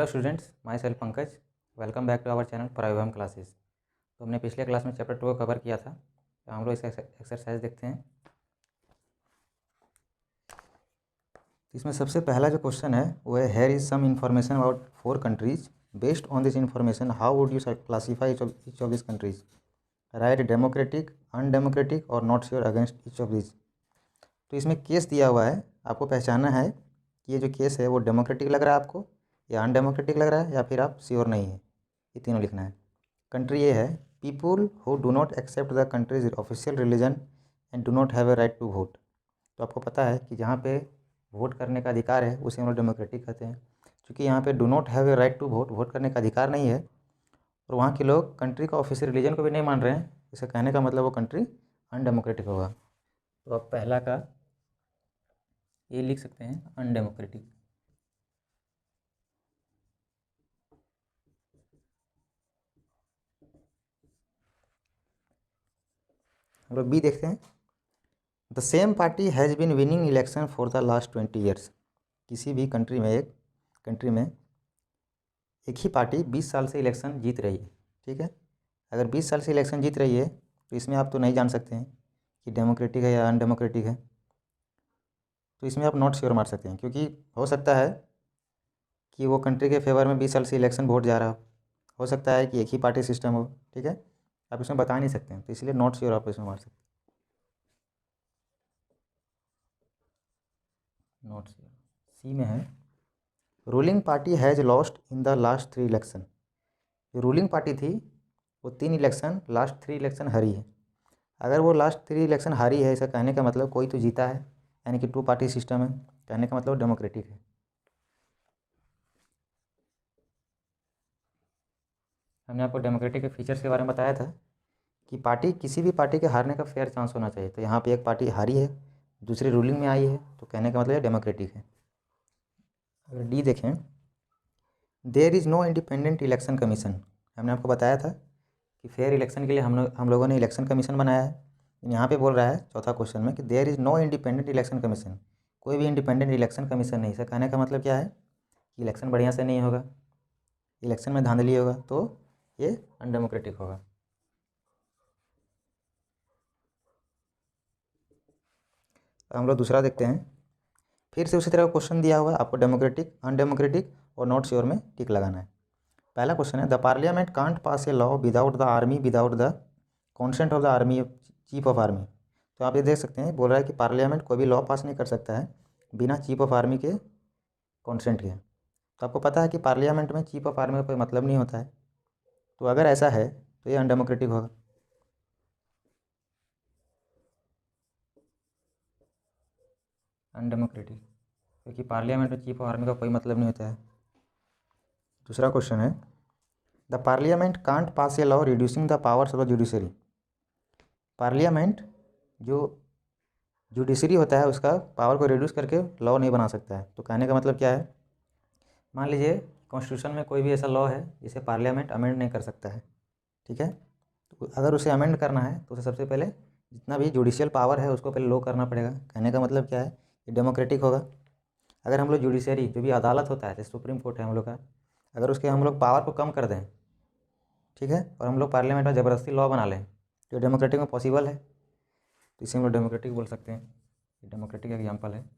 Hello students, myself Pankaj. Welcome back to our channel for IOM classes. तो हमने पिछले class में chapter 2 को कवर किया था। तो हम लोग इसका एक्सरसाइज देखते हैं। इसमें सबसे पहला जो क्वेश्चन है वो है here is some information about 4 countries. Based on this information how would you classify each of this countries. Right democratic, undemocratic और not sure against each of this. तो इसमें केस दिया हुआ है, आपको पहचानना है कि ये जो केस है वो डेमोक्रेटिक लग रहा है आपको या अनडेमोक्रेटिक लग रहा है या फिर आप श्योर नहीं है। ये तीनों लिखना है। कंट्री ये है people who do not accept the country's official religion and do not have a right to vote. तो आपको पता है कि जहाँ पे वोट करने का अधिकार है उसे हम लोग डेमोक्रेटिक कहते हैं। क्योंकि यहाँ पे do not have a right to vote, vote करने का अधिकार नहीं है और वहाँ के लोग कंट्री का ऑफिशियल रिलीजन को भी नहीं मान रहे हैं, इसे कहने का मतलब वो कंट्री अनडेमोक्रेटिक होगा। तो आप पहला का ये लिख सकते हैं अनडेमोक्रेटिक। हम लोग बी देखते हैं। The same party has been winning election for the last 20 years. किसी भी कंट्री में एक ही पार्टी 20 साल से इलेक्शन जीत रही है। ठीक है, अगर 20 साल से इलेक्शन जीत रही है तो इसमें आप तो नहीं जान सकते हैं कि डेमोक्रेटिक है या अनडेमोक्रेटिक है। तो इसमें आप नॉट श्योर मार सकते हैं, क्योंकि हो सकता है कि वो कंट्री के फेवर में 20 साल से इलेक्शन वोट जा रहा हो सकता है कि एक ही पार्टी सिस्टम हो। ठीक है, आप इसमें बता नहीं सकते हैं, तो इसलिए नॉट श्योर आप इसमें मार सकते हैं। नॉट श्योर सी में है ruling party has lost in the last 3 election. जो रूलिंग पार्टी थी वो 3 इलेक्शन, लास्ट 3 इलेक्शन हारी है। अगर वो लास्ट 3 इलेक्शन हारी है, ऐसा कहने का मतलब कोई तो जीता है, यानी कि 2 पार्टी सिस्टम है, कहने का मतलब डेमोक्रेटिक है। हमने आपको डेमोक्रेटिक के फीचर्स के बारे में बताया था कि पार्टी, किसी भी पार्टी के हारने का फेयर चांस होना चाहिए। तो यहाँ पे एक पार्टी हारी है, दूसरी रूलिंग में आई है, तो कहने का मतलब डेमोक्रेटिक है। अगर डी देखें, there is no independent election commission. हमने आपको बताया था कि फेयर इलेक्शन के लिए हम लोगों ने इलेक्शन कमीशन बनाया है। यहाँ पे बोल रहा है चौथा क्वेश्चन में कि there is no independent election commission. कोई भी इंडिपेंडेंट इलेक्शन कमीशन नहीं। सर कहने का मतलब क्या है कि इलेक्शन बढ़िया से नहीं होगा, इलेक्शन में धांधली होगा, तो ये अनडेमोक्रेटिक होगा। हम लोग दूसरा देखते हैं। फिर से उसी तरह का क्वेश्चन दिया हुआ है आपको, डेमोक्रेटिक, अनडेमोक्रेटिक और नॉट श्योर में टिक लगाना है। पहला क्वेश्चन है the parliament can't pass a law without the army, without the consent of the army, chief of army. तो आप ये देख सकते हैं, बोल रहा है कि पार्लियामेंट कोई भी लॉ पास नहीं कर सकता है बिना चीफ ऑफ आर्मी के कॉन्सेंट के। तो आपको पता है कि पार्लियामेंट में चीफ ऑफ आर्मी का कोई मतलब नहीं होता है। तो अगर ऐसा है तो ये अनडेमोक्रेटिक होगा। अनडेमोक्रेटिक, क्योंकि पार्लियामेंट में चीफ ऑफ आर्मी का कोई मतलब नहीं होता है। दूसरा क्वेश्चन है the parliament can't pass a law reducing the powers of the judiciary. Parliament जो जुडिशरी होता है उसका पावर को रिड्यूस करके लॉ नहीं बना सकता है। तो कहने का मतलब क्या है, मान लीजिए कॉन्स्टिट्यूशन में कोई भी ऐसा लॉ है जिसे पार्लियामेंट अमेंड नहीं कर सकता है। ठीक है, तो अगर उसे अमेंड करना है तो उसे सबसे पहले जितना भी जुडिशियल पावर है उसको पहले लो करना पड़ेगा। कहने का मतलब क्या है, ये डेमोक्रेटिक होगा। अगर हम लोग जुडिशरी, जो भी अदालत होता है जैसे सुप्रीम कोर्ट है हम लोग का, अगर उसके हम लोग पावर को कम कर दें, ठीक है, और हम लोग पार्लियामेंट में ज़बरदस्ती लॉ बना लें, तो डेमोक्रेटिक में पॉसिबल है, तो इसे हम लोग डेमोक्रेटिक बोल सकते हैं। ये डेमोक्रेटिक एग्जाम्पल है।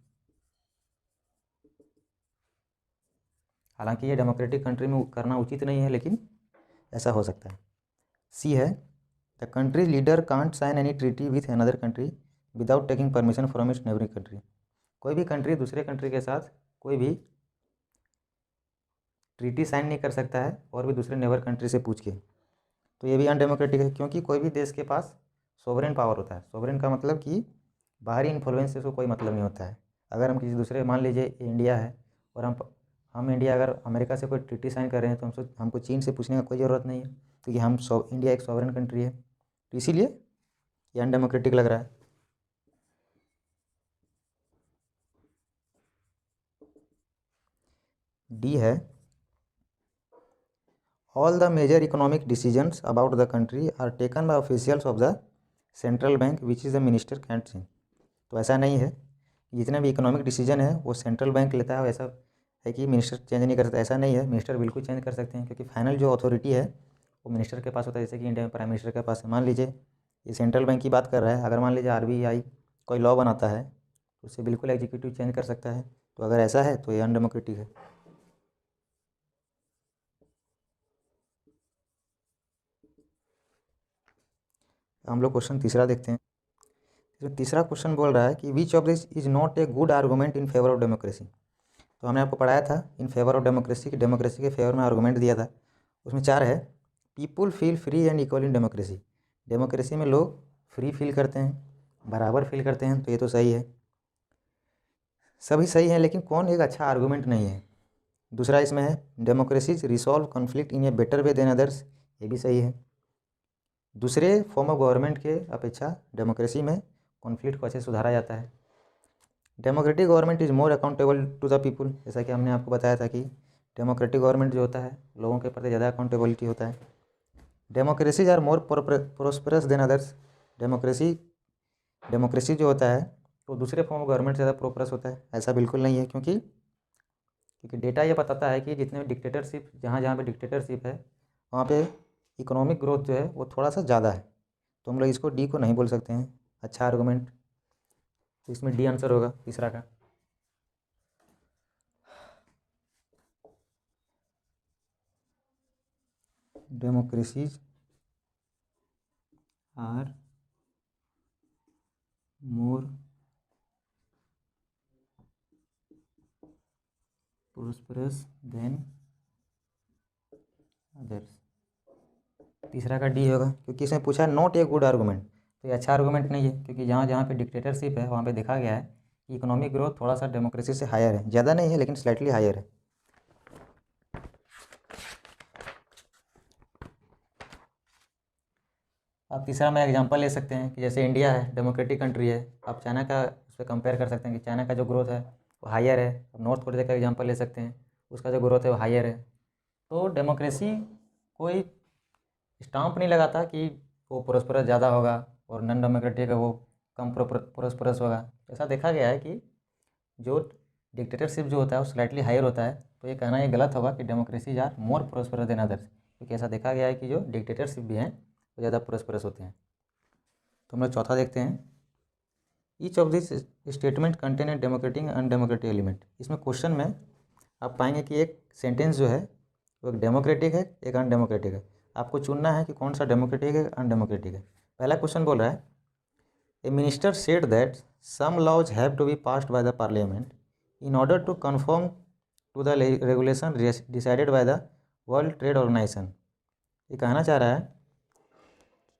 हालांकि ये डेमोक्रेटिक कंट्री में करना उचित नहीं है, लेकिन ऐसा हो सकता है। सी है the country leader can't sign any treaty with another country without taking permission from its neighbouring country. कोई भी कंट्री दूसरे कंट्री के साथ कोई भी ट्रीटी साइन नहीं कर सकता है और भी दूसरे नेबर कंट्री से पूछ के। तो ये भी अनडेमोक्रेटिक है, क्योंकि कोई भी देश के पास सोवरेन पावर होता है। सोवरेन का मतलब कि बाहरी इन्फ्लुएंस से उसको कोई मतलब नहीं होता है। अगर हम किसी दूसरे, मान लीजिए इंडिया है और हम इंडिया अगर अमेरिका से कोई ट्रीटी साइन कर रहे हैं तो हमको चीन से पूछने का कोई ज़रूरत नहीं है, क्योंकि इंडिया एक सॉवरेन कंट्री है। तो इसीलिए ये अनडेमोक्रेटिक लग रहा है। डी है all the major economic decisions about the country are taken by officials of the central bank which is the minister can't Singh. तो ऐसा नहीं है, जितने भी इकोनॉमिक डिसीजन है वो सेंट्रल बैंक लेता है, ऐसा है कि मिनिस्टर चेंज नहीं कर सकते, ऐसा नहीं है, मिनिस्टर बिल्कुल चेंज कर सकते हैं, क्योंकि फाइनल जो अथॉरिटी है वो मिनिस्टर के पास होता है। जैसे कि इंडिया में प्राइम मिनिस्टर के पास है। मान लीजिए ये सेंट्रल बैंक की बात कर रहा है, अगर मान लीजिए RBI कोई लॉ बनाता है तो उससे बिल्कुल एग्जीक्यूटिव चेंज कर सकता है। तो अगर ऐसा है तो ये अनडेमोक्रेटिक है। हम लोग क्वेश्चन तीसरा देखते हैं। इसमें तीसरा क्वेश्चन बोल रहा है कि विच of this is not a good argument in favour of democracy. तो हमने आपको पढ़ाया था इन फेवर ऑफ डेमोक्रेसी की, डेमोक्रेसी के फेवर में आर्गूमेंट दिया था। उसमें 4 है। People feel free and equal in democracy. Democracy में लोग फ्री फील करते हैं, बराबर फील करते हैं, तो ये तो सही है, सभी सही है, लेकिन कौन एक अच्छा आर्गूमेंट नहीं है। दूसरा इसमें है democracies resolve conflict in a better way than others. ये भी सही है। दूसरे फॉर्म ऑफ गवर्नमेंट के अपेक्षा डेमोक्रेसी में कॉन्फ्लिक्ट को अच्छे से सुधारा जाता है। Democratic government is more accountable to the people. जैसा कि हमने आपको बताया था कि डेमोक्रेटिक गवर्नमेंट जो होता है लोगों के प्रति ज़्यादा अकाउंटेबिलिटी होता है। Democracies are more prosperous than others. Democracy जो होता है वो दूसरे फॉर्म ऑफ गवर्नमेंट से ज़्यादा प्रोस्परस होता है। ऐसा बिल्कुल नहीं है, क्योंकि डेटा ये बताता है कि जितने डिक्टेटरशिप, जहाँ जहाँ पे डिक्टेटरशिप है वहाँ पे इकोनॉमिक ग्रोथ जो है वो थोड़ा सा ज़्यादा है। तो हम लोग इसको डी को नहीं बोल सकते हैं अच्छा आर्गूमेंट। तो इसमें डी आंसर होगा तीसरा का। Democracies are more prosperous than others. तीसरा का डी होगा, क्योंकि इसमें पूछा नॉट ए गुड आर्गूमेंट। तो ये अच्छा आर्गूमेंट नहीं है, क्योंकि जहाँ जहाँ पे डिक्टेटरशिप है वहाँ पे देखा गया है कि इकोनॉमिक ग्रोथ थोड़ा सा डेमोक्रेसी से हायर है, ज़्यादा नहीं है लेकिन स्लाइटली हायर है। आप तीसरा में एग्जांपल ले सकते हैं कि जैसे इंडिया है, डेमोक्रेटिक कंट्री है, आप चाइना का उस पर कंपेयर कर सकते हैं कि चाइना का जो ग्रोथ है वो हायर है। नॉर्थ कोरिया का एग्जांपल ले सकते हैं, उसका जो ग्रोथ है वो हायर है। तो डेमोक्रेसी कोई स्टाम्प नहीं लगाता कि वो प्रोस्परस ज़्यादा होगा और नॉन डेमोक्रेटिक है वो कम प्रोस्परस होगा। ऐसा देखा गया है कि जो डिक्टेटरशिप जो होता है वो स्लाइटली हायर होता है। तो ये कहना ये गलत होगा कि democracy are more prosperous than others, क्योंकि ऐसा देखा गया है कि जो डिक्टेटरशिप भी हैं वो ज़्यादा प्रोस्परस होते हैं। तो हम लोग चौथा देखते हैं। Each of this statement contain a democratic and undemocratic element. इसमें क्वेश्चन में आप पाएंगे कि एक सेंटेंस जो है वो एक डेमोक्रेटिक है, एक अनडेमोक्रेटिक है। आपको चुनना है कि कौन सा डेमोक्रेटिक है, अनडेमोक्रेटिक है। पहला क्वेश्चन बोल रहा है a minister said that some laws have to be passed by the parliament in order to confirm to the regulation decided by the World Trade Organization. ये कहना चाह रहा है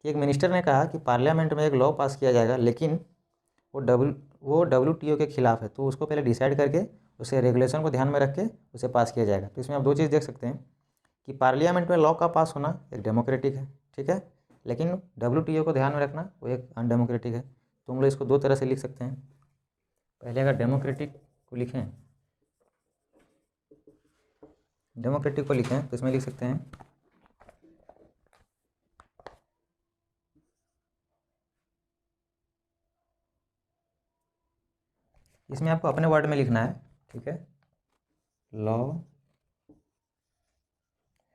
कि एक मिनिस्टर ने कहा कि पार्लियामेंट में एक लॉ पास किया जाएगा, लेकिन वो WTO के खिलाफ है, तो उसको पहले डिसाइड करके उसे रेगुलेशन को ध्यान में रख के उसे पास किया जाएगा। तो इसमें आप दो चीज़ देख सकते हैं कि पार्लियामेंट में लॉ का पास होना एक डेमोक्रेटिक है, ठीक है, लेकिन WTO को ध्यान में रखना वो एक अनडेमोक्रेटिक है। तो हम लोग इसको दो तरह से लिख सकते हैं। पहले अगर डेमोक्रेटिक को लिखें तो इसमें लिख सकते हैं इसमें आपको अपने वर्ड में लिखना है, ठीक है। Law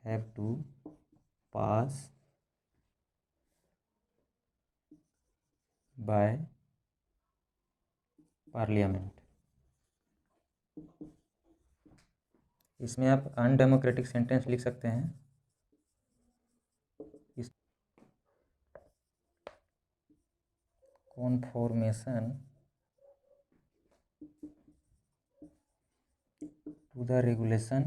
have to pass by parliament. इसमें आप अनडेमोक्रेटिक सेंटेंस लिख सकते हैं। इस conformation to the regulation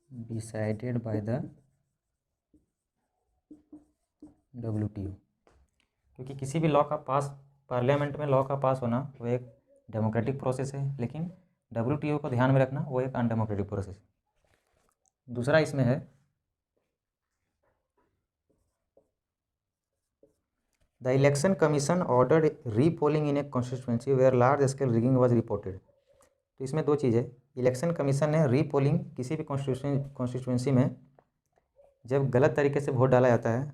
decided by the WTO। क्योंकि किसी भी लॉ का पास, पार्लियामेंट में लॉ का पास होना वो एक डेमोक्रेटिक प्रोसेस है, लेकिन WTO को ध्यान में रखना वो एक अनडेमोक्रेटिक प्रोसेस है। दूसरा इसमें है the election commission ordered repolling in a constituency where large scale rigging was reported. तो इसमें दो चीज़ है। इलेक्शन कमीशन ने रीपोलिंग, किसी भी कॉन्स्टिट्यूंसी में जब गलत तरीके से वोट डाला जाता है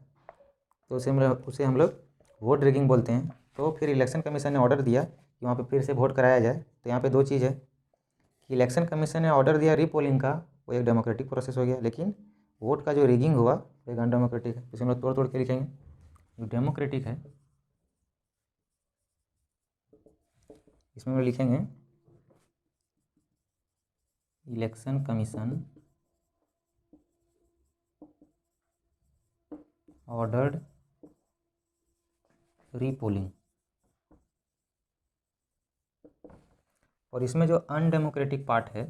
तो उसे हम लोग वोट रिगिंग बोलते हैं। तो फिर इलेक्शन कमीशन ने ऑर्डर दिया कि वहाँ पे फिर से वोट कराया जाए। तो यहाँ पे दो चीज़ है कि इलेक्शन कमीशन ने ऑर्डर दिया रीपोलिंग का, वो एक डेमोक्रेटिक प्रोसेस हो गया, लेकिन वोट का जो रिगिंग हुआ वो एक अनडेमोक्रेटिक है। इसे हम लोग तोड़ तोड़ के लिखेंगे। जो डेमोक्रेटिक है इसमें हम लोग लिखेंगे इलेक्शन कमीशन ऑर्डर्ड रीपोलिंग। और इसमें जो अनडेमोक्रेटिक पार्ट है,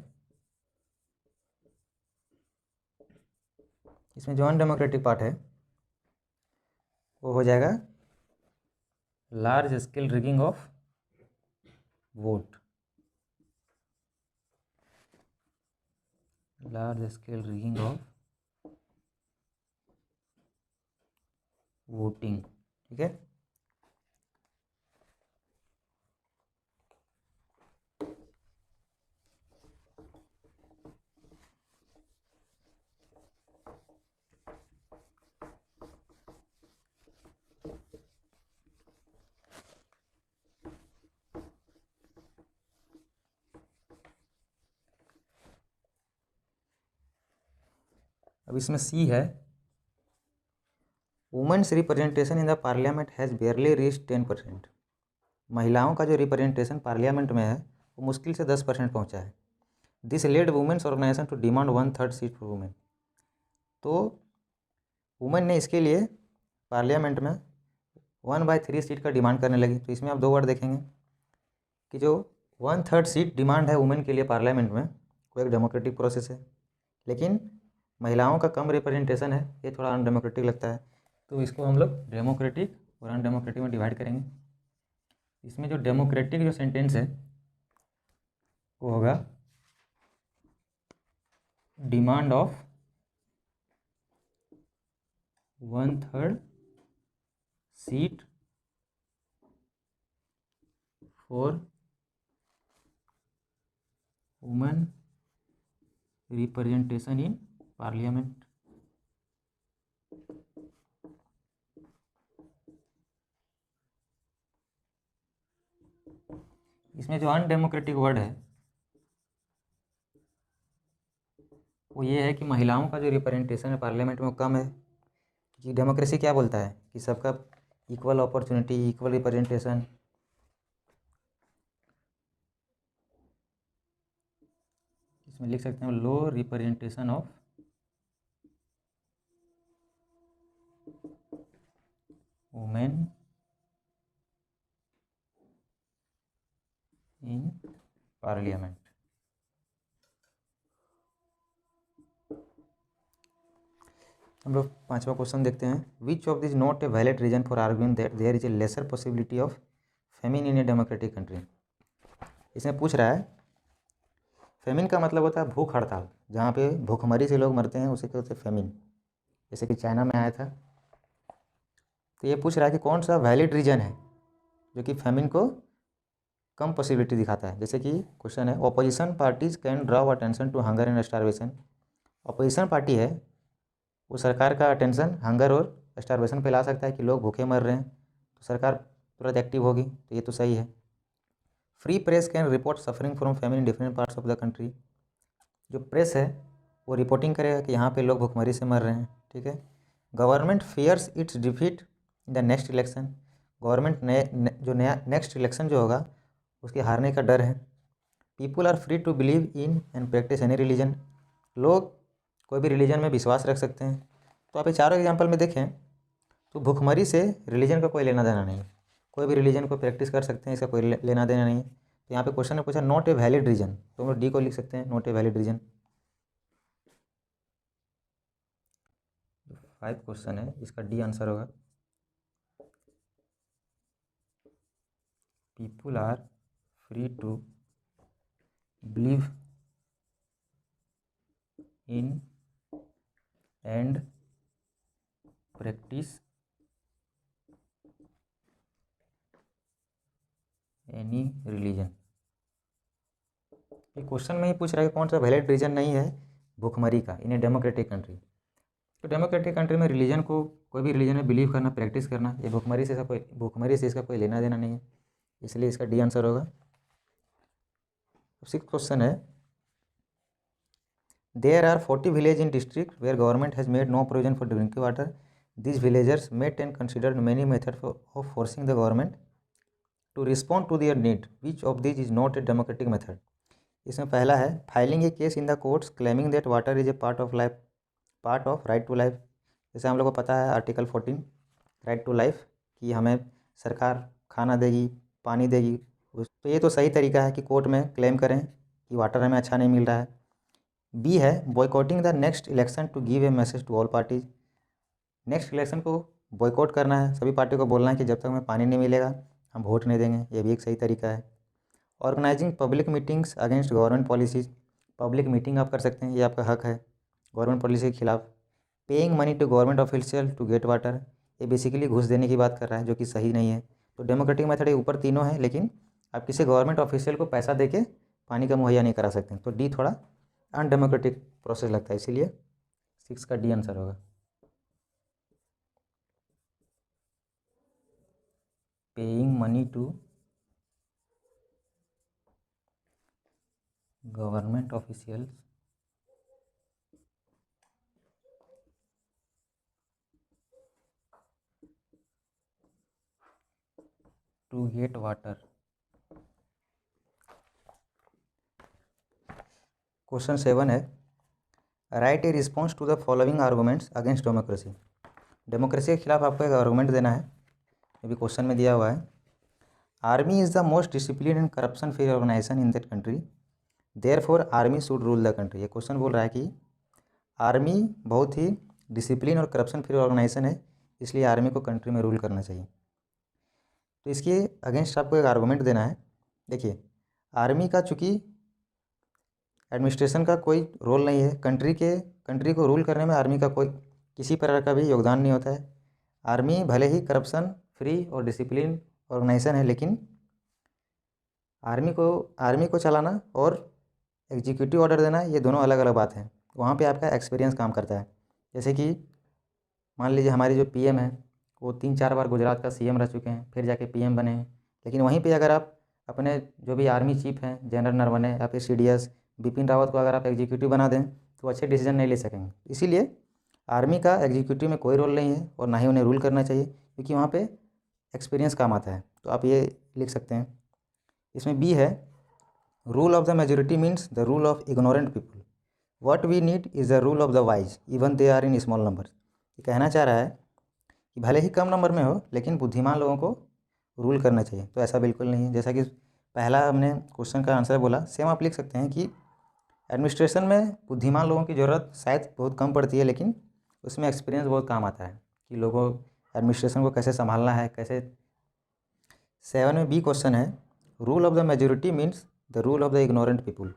इसमें जो अनडेमोक्रेटिक पार्ट है वो हो जाएगा large scale rigging of vote. Large scale rigging of voting. ठीक है। अब इसमें सी है women's representation in the parliament has barely reach 10%। महिलाओं का जो रिप्रेजेंटेशन पार्लियामेंट में है वो मुश्किल से 10% पहुंचा है। This led women's organisation to demand 1/3 seat for women. तो वुमेन ने इसके लिए पार्लियामेंट में 1/3 सीट का डिमांड करने लगी। तो इसमें आप दो वर्ड देखेंगे कि जो 1/3 सीट डिमांड है वुमेन के लिए पार्लियामेंट में वो एक डेमोक्रेटिक प्रोसेस है, लेकिन महिलाओं का कम रिप्रेजेंटेशन है, ये थोड़ा अनडेमोक्रेटिक लगता है। तो इसको हम लोग डेमोक्रेटिक और अनडेमोक्रेटिक में डिवाइड करेंगे। इसमें जो डेमोक्रेटिक जो सेंटेंस है वो होगा demand of 1/3 seat for women representation in parliament. इसमें जो अनडेमोक्रेटिक वर्ड है वो ये है कि महिलाओं का जो रिप्रेजेंटेशन है पार्लियामेंट में वो कम है। कि डेमोक्रेसी क्या बोलता है कि सबका इक्वल अपॉर्चुनिटी, इक्वल रिप्रेजेंटेशन। इसमें लिख सकते हैं low representation of women in parliament. हम लोग पांचवा क्वेश्चन देखते हैं। Which of this not a valid reason for arguing that there is a lesser possibility of famine in a democratic country. इसमें पूछ रहा है, फेमिन का मतलब होता है भूख हड़ताल, जहाँ पे भूखमरी से लोग मरते हैं उसे कहते हैं फेमिन, जैसे कि चाइना में आया था। तो ये पूछ रहा है कि कौन सा वैलिड रीजन है जो कि फेमिन को कम पॉसिबिलिटी दिखाता है। जैसे कि क्वेश्चन है opposition parties can draw attention to hunger and starvation. Opposition party है वो सरकार का अटेंशन हंगर और स्टारवेशन पे ला सकता है कि लोग भूखे मर रहे हैं, तो सरकार तुरंत एक्टिव होगी। तो ये तो सही है। Free press can report suffering from famine in different parts of the country. जो प्रेस है वो रिपोर्टिंग करेगा कि यहाँ पे लोग भूखमरी से मर रहे हैं। ठीक है। Government fears its defeat in the next election. Government जो नया नेक्स्ट इलेक्शन जो होगा उसके हारने का डर है। People are free to believe in and practise any religion. लोग कोई भी रिलीजन में विश्वास रख सकते हैं। तो आप ये चारों एग्जाम्पल में देखें तो भुखमरी से रिलीजन का कोई लेना देना नहीं। कोई भी रिलीजन को प्रैक्टिस कर सकते हैं, इसका कोई लेना देना नहीं। तो यहाँ पे क्वेश्चन ने पूछा नॉट ए वैलिड रीजन, तो हम लोग डी को लिख सकते हैं not a valid reason. 5 question है इसका डी आंसर होगा। People are free to believe in and practise any religion. ये क्वेश्चन में ही पूछ रहा है कि कौन सा वैलिड रीजन नहीं है भूखमरी का इन ए डेमोक्रेटिक कंट्री। तो डेमोक्रेटिक कंट्री में रिलीजन को, कोई भी रिलीजन में बिलीव करना, प्रैक्टिस करना, ये भुखमरी से इसका कोई लेना देना नहीं है, इसलिए इसका डी आंसर होगा। सिक्स क्वेश्चन है, there are 40 village in district where government has made no provision for drinking water, these villagers met and considered many methods of forcing the government to respond to their need. Which of these is not a democratic method? इसमें पहला है filing a case in the courts claiming that water is a part of life, part of right to life. जैसे हम लोग को पता है article 14 right to life कि हमें सरकार खाना देगी, पानी देगी, तो ये तो सही तरीका है कि कोर्ट में क्लेम करें कि वाटर हमें अच्छा नहीं मिल रहा है। बी है boycotting the next election to give a message to all parties, next election को बॉयकॉट करना है, सभी पार्टी को बोलना है कि जब तक हमें पानी नहीं मिलेगा हम वोट नहीं देंगे, ये भी एक सही तरीका है। Organising public meetings against government policies, public meeting आप कर सकते हैं, ये आपका हक है गवर्नमेंट पॉलिसी के खिलाफ। Paying money to government official to get water, ये बेसिकली घूस देने की बात कर रहा है जो कि सही नहीं है। तो डेमोक्रेटिक मेथड ये ऊपर तीनों है, लेकिन आप किसी गवर्नमेंट ऑफिशियल को पैसा दे के पानी का मुहैया नहीं करा सकते, तो डी थोड़ा अनडेमोक्रेटिक प्रोसेस लगता है, इसीलिए 6 का डी आंसर होगा। Paying money to government officials to get water. Question 7 है, write a response to the following arguments against democracy. Democracy के खिलाफ आपको एक आर्गूमेंट देना है, ये भी क्वेश्चन में दिया हुआ है। Army is the most discipline and corruption free organisation in that country, therefore army should rule the country. ये क्वेश्चन बोल रहा है कि आर्मी बहुत ही डिसिप्लिन और करप्शन फ्री ऑर्गेनाइजेशन है, इसलिए आर्मी को कंट्री में रूल करना चाहिए। तो इसके अगेंस्ट आपको एक आर्गूमेंट देना है। देखिए, आर्मी का चूँकि एडमिनिस्ट्रेशन का कोई रोल नहीं है, कंट्री को रूल करने में आर्मी का कोई किसी प्रकार का भी योगदान नहीं होता है। आर्मी भले ही करप्शन फ्री और डिसिप्लिन ऑर्गेनाइजेशन है, लेकिन आर्मी को चलाना और एग्जीक्यूटिव ऑर्डर देना ये दोनों अलग अलग बात है। वहाँ पे आपका एक्सपीरियंस काम करता है। जैसे कि मान लीजिए हमारी जो पीएम है वो 3-4 बार गुजरात का सीएम रह चुके हैं, फिर जाके पीएम बने हैं, लेकिन वहीं पे अगर आप अपने जो भी आर्मी चीफ हैं, जनरल नरवणे या फिर सीडीएस बिपिन रावत को अगर आप एग्जीक्यूटिव बना दें तो अच्छे डिसीजन नहीं ले सकेंगे। इसीलिए आर्मी का एग्जीक्यूटिव में कोई रोल नहीं है और ना ही उन्हें रूल करना चाहिए, क्योंकि वहाँ पे एक्सपीरियंस काम आता है। तो आप ये लिख सकते हैं। इसमें बी है, rule of the majority means the rule of ignorant people, what we need is the rule of the wise even they are in small number. ये कहना चाह रहा है कि भले ही कम नंबर में हो लेकिन बुद्धिमान लोगों को रूल करना चाहिए। तो ऐसा बिल्कुल नहीं है। जैसा कि पहला हमने क्वेश्चन का आंसर बोला, सेम आप लिख सकते हैं कि एडमिनिस्ट्रेशन में बुद्धिमान लोगों की ज़रूरत शायद बहुत कम पड़ती है, लेकिन उसमें एक्सपीरियंस बहुत काम आता है कि लोगों एडमिनिस्ट्रेशन को कैसे संभालना है, कैसे। 7 में बी क्वेश्चन है, rule of the majority means the rule of the ignorant people,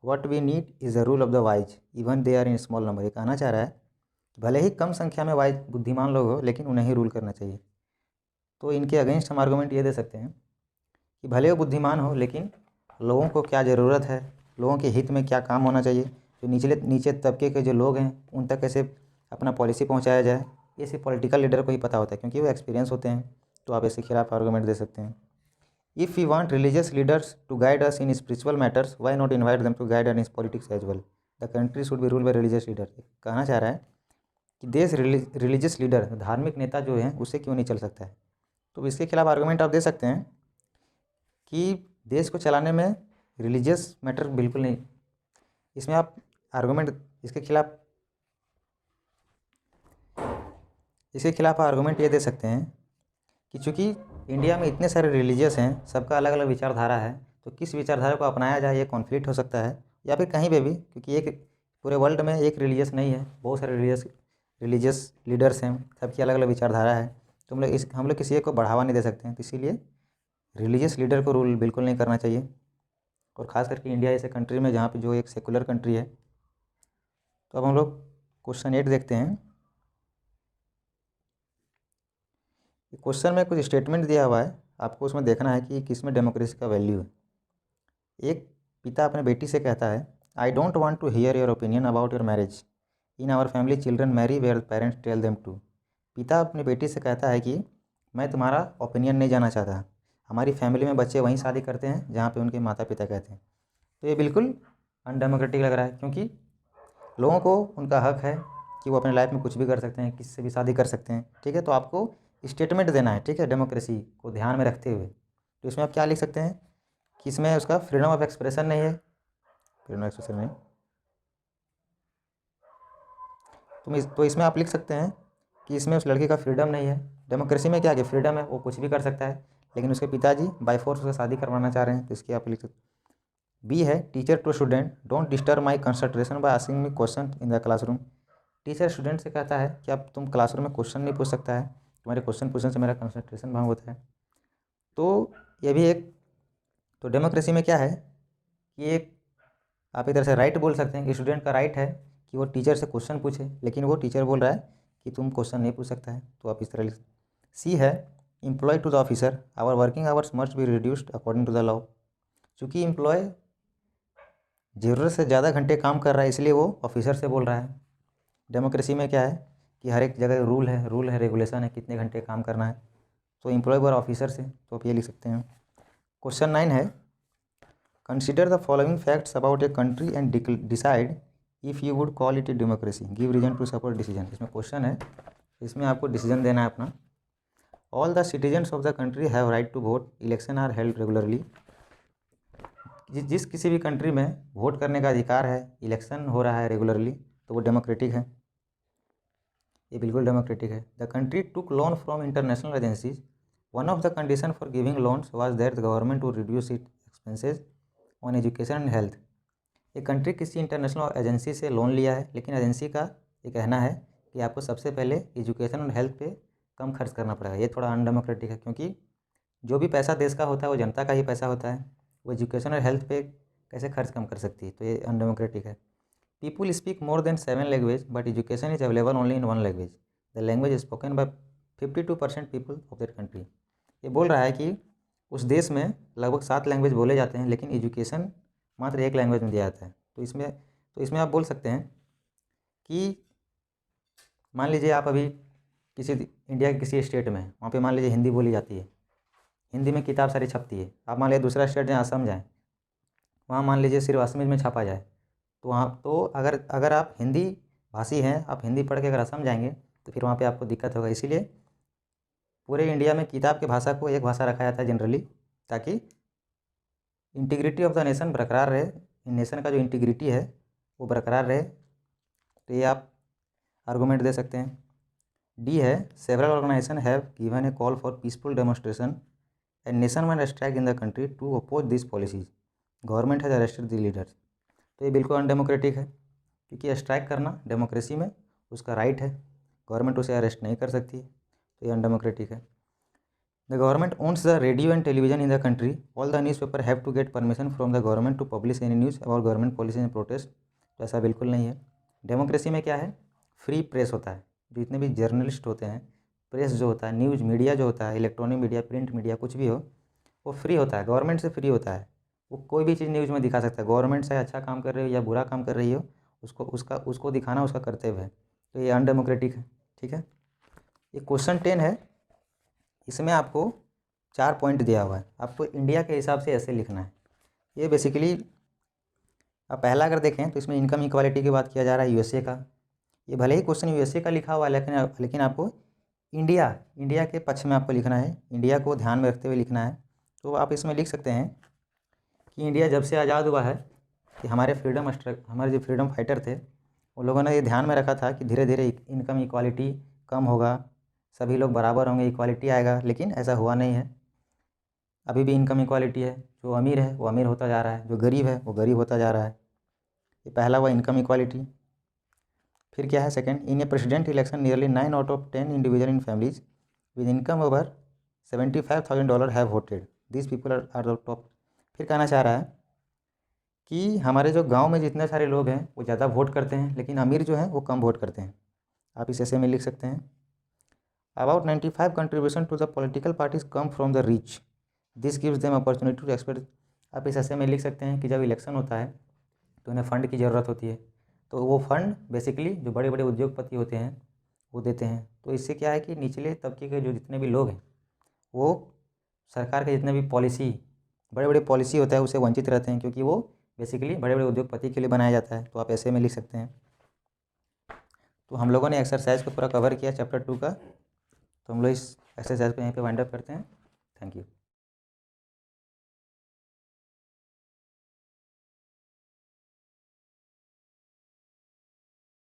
what we need is the rule of the wise even they are in small number. ये कहना चाह रहा है कि भले ही कम संख्या में वाइज बुद्धिमान लोग हो लेकिन उन्हें ही रूल करना चाहिए। तो इनके अगेंस्ट हम आर्गूमेंट ये दे सकते हैं कि भले वो बुद्धिमान हो लेकिन लोगों को क्या ज़रूरत है, लोगों के हित में क्या काम होना चाहिए, जो नीचे तबके के जो लोग हैं उन तक कैसे अपना पॉलिसी पहुंचाया जाए, ये सिर्फ पॉलिटिकल लीडर को ही पता होता है क्योंकि वो एक्सपीरियंस होते हैं। तो आप इसके खिलाफ आर्गूमेंट दे सकते हैं। If we want religious leaders to guide us in spiritual matters, why not invite them to guide us in politics as well, the country should be ruled by religious leader. कहना चाह रहा है कि देश religious leader, धार्मिक नेता जो हैं उससे क्यों नहीं चल सकता है। तो इसके खिलाफ आर्गूमेंट आप दे सकते हैं कि देश को चलाने में रिलीजियस मैटर बिल्कुल नहीं। इसमें आप आर्गूमेंट इसके खिलाफ आर्गूमेंट ये दे सकते हैं कि चूँकि इंडिया में इतने सारे रिलीजियस हैं, सबका अलग अलग विचारधारा है, तो किस विचारधारा को अपनाया जाए ये कॉन्फ्लिक्ट हो सकता है, या फिर कहीं पे भी, क्योंकि एक पूरे वर्ल्ड में एक रिलीजियस नहीं है, बहुत सारे रिलीजियस लीडर्स हैं, सबकी अलग अलग विचारधारा है। तो हम लोग किसी एक को बढ़ावा नहीं दे सकते हैं। तो इसीलिए रिलीजियस लीडर को रूल बिल्कुल नहीं करना चाहिए, और ख़ास करके इंडिया जैसे कंट्री में जहाँ पे जो एक सेकुलर कंट्री है। तो अब हम लोग क्वेश्चन 8 देखते हैं। क्वेश्चन में कुछ स्टेटमेंट दिया हुआ है, आपको उसमें देखना है कि किस में डेमोक्रेसी का वैल्यू है। एक पिता अपने बेटी से कहता है, I don't want to hear your opinion about your marriage, in our family children marry where parents tell them to. पिता अपनी बेटी से कहता है कि मैं तुम्हारा ओपिनियन नहीं जानना चाहता, हमारी फैमिली में बच्चे वहीं शादी करते हैं जहाँ पे उनके माता पिता कहते हैं। तो ये बिल्कुल अनडेमोक्रेटिक लग रहा है, क्योंकि लोगों को उनका हक है कि वो अपने लाइफ में कुछ भी कर सकते हैं, किसी से भी शादी कर सकते हैं, ठीक है। तो आपको स्टेटमेंट देना है, ठीक है, डेमोक्रेसी को ध्यान में रखते हुए। तो इसमें आप क्या लिख सकते हैं कि इसमें उसका फ्रीडम ऑफ एक्सप्रेशन नहीं है, फ्रीडम ऑफ एक्सप्रेशन नहीं, तो इसमें आप लिख सकते हैं कि इसमें उस लड़के का फ्रीडम नहीं है। डेमोक्रेसी में क्या है, फ्रीडम है, वो कुछ भी कर सकता है, लेकिन उसके पिताजी बाय फोर्स उससे शादी करवाना चाह रहे हैं, तो इसकी आप लिख सकते। बी है teacher to student, don't disturb my concentration by asking me question in the classroom. Teacher student से कहता है कि अब तुम क्लासरूम में क्वेश्चन नहीं पूछ सकता है, तुम्हारे क्वेश्चन पूछने से मेरा कंसंट्रेशन भंग होता है। तो ये भी एक, तो डेमोक्रेसी में क्या है कि एक आप एक तरह से राइट बोल सकते हैं कि स्टूडेंट का राइट है कि वो टीचर से क्वेश्चन पूछे, लेकिन वो टीचर बोल रहा है कि तुम क्वेश्चन नहीं पूछ सकता है, तो आप इस तरह लिख। सी है employ to the officer, our working hours must be reduced according to the law. चूँकि एम्प्लॉय ज़रूरत से ज़्यादा घंटे काम कर रहा है, इसलिए वो ऑफिसर से बोल रहा है। डेमोक्रेसी में क्या है कि हर एक जगह रूल है, रेगुलेशन है, कितने घंटे काम करना है, तो एम्प्लॉय और ऑफिसर से, तो आप ये लिख सकते हैं। क्वेश्चन 9 है consider the following facts about a country and decide if you would call it a democracy, give reason to support decision. इसमें क्वेश्चन है, इसमें आपको डिसीजन देना है अपना। All the citizens of the country have right to vote, election are held regularly. जिस किसी भी कंट्री में वोट करने का अधिकार है, इलेक्शन हो रहा है रेगुलरली, तो वो डेमोक्रेटिक है, ये बिल्कुल डेमोक्रेटिक है। The country took loan from international agencies, one of the condition for giving loans was that the government to reduce it expenses on education and health. एक कंट्री किसी इंटरनेशनल एजेंसी से loan लिया है, लेकिन agency का ये कहना है कि आपको सबसे पहले एजुकेशन और हेल्थ पे कम खर्च करना पड़ेगा। ये थोड़ा अनडेमोक्रेटिक है, क्योंकि जो भी पैसा देश का होता है वो जनता का ही पैसा होता है, वो एजुकेशन और हेल्थ पे कैसे खर्च कम कर सकती है, तो ये अनडेमोक्रेटिक है। People speak more than 7 language but education is available only in 1 language, the language is spoken by 52% people of that country. ये बोल रहा है कि उस देश में लगभग 7 लैंग्वेज बोले जाते हैं, लेकिन एजुकेशन मात्र 1 लैंग्वेज में दिया जाता है। तो इसमें आप बोल सकते हैं कि मान लीजिए आप अभी किसी इंडिया के किसी स्टेट में, वहाँ पे मान लीजिए हिंदी बोली जाती है, हिंदी में किताब सारी छपती है। आप मान लीजिए दूसरा स्टेट जहाँ असम जाए, वहाँ मान लीजिए सिर्फ असमीज में छापा जाए, तो वहाँ तो अगर आप हिंदी भाषी हैं, आप हिंदी पढ़ के अगर असम जाएंगे तो फिर वहाँ पे आपको दिक्कत होगा। इसीलिए पूरे इंडिया में किताब की भाषा को एक भाषा रखा जाता है जनरली, ताकि इंटीग्रिटी ऑफ द नेशन बरकरार रहे, नेशन का जो इंटीग्रिटी है वो बरकरार रहे। तो ये आप आर्गूमेंट दे सकते हैं। डी है several organization have given a call for peaceful demonstration and nation wide strike in the country to oppose this policies, government has arrested the leaders. तो ये बिल्कुल अनडेमोक्रेटिक है, क्योंकि स्ट्राइक करना डेमोक्रेसी में उसका राइट है, गवर्नमेंट उसे अरेस्ट नहीं कर सकती, तो ये अनडेमोक्रेटिक है। The government owns the radio and television in the country, all the news paper have to get permission from the government to publish any news about government policy and protest, तो ऐसा बिल्कुल नहीं है। Democracy में क्या है, free press होता है, जो जितने भी जर्नलिस्ट होते हैं, प्रेस जो होता है, न्यूज़ मीडिया जो होता है, इलेक्ट्रॉनिक मीडिया, प्रिंट मीडिया, कुछ भी हो, वो फ्री होता है, गवर्नमेंट से फ्री होता है। वो कोई भी चीज़ न्यूज़ में दिखा सकता है, गवर्नमेंट चाहे अच्छा काम कर रही हो या बुरा काम कर रही हो, उसको दिखाना उसका कर्तव्य है, तो ये अनडेमोक्रेटिक है, ठीक है। ये क्वेश्चन 10 है, इसमें आपको 4 पॉइंट दिया हुआ है, आपको इंडिया के हिसाब से ऐसे लिखना है। ये बेसिकली आप पहला अगर देखें तो इसमें इनकम इक्वालिटी की बात किया जा रहा है यूएसए का। ये भले ही क्वेश्चन यूएसए का लिखा हुआ है, लेकिन आपको इंडिया के पक्ष में आपको लिखना है, इंडिया को ध्यान में रखते हुए लिखना है। तो आप इसमें लिख सकते हैं कि इंडिया जब से आज़ाद हुआ है, कि हमारे जो फ्रीडम फाइटर थे, उन लोगों ने ये ध्यान में रखा था कि धीरे धीरे इनकम इक्वालिटी कम होगा, सभी लोग बराबर होंगे, इक्वालिटी आएगा, लेकिन ऐसा हुआ नहीं है। अभी भी इनकम इक्वालिटी है, जो अमीर है वो अमीर होता जा रहा है, जो गरीब है वो गरीब होता जा रहा है। ये पहला हुआ इनकम इक्वालिटी। फिर क्या है second, in a president election nearly 9 out of 10 individual in families with income over $75,000 have voted, this people are the top. फिर कहना चाह रहा है कि हमारे जो गांव में जितने सारे लोग हैं वो ज़्यादा वोट करते हैं, लेकिन अमीर जो हैं वो कम वोट करते हैं। आप इस ऐसे में लिख सकते हैं। About 95 contribution to the political parties come from the rich, this gives them opportunity to expect. आप इस ऐसे में लिख सकते हैं कि जब इलेक्शन होता है तो उन्हें फ़ंड की ज़रूरत होती है, तो वो फंड बेसिकली जो बड़े बड़े उद्योगपति होते हैं वो देते हैं। तो इससे क्या है कि निचले तबके के जो जितने भी लोग हैं वो सरकार के जितने भी पॉलिसी बड़े बड़े पॉलिसी होता है उससे वंचित रहते हैं, क्योंकि वो बेसिकली बड़े बड़े उद्योगपति के लिए बनाया जाता है। तो आप ऐसे में लिख सकते हैं। तो हम लोगों ने एक्सरसाइज को पूरा कवर किया चैप्टर 2 का। तो हम लोग इस एक्सरसाइज को यहीं पे वाइंड अप करते हैं। Thank you.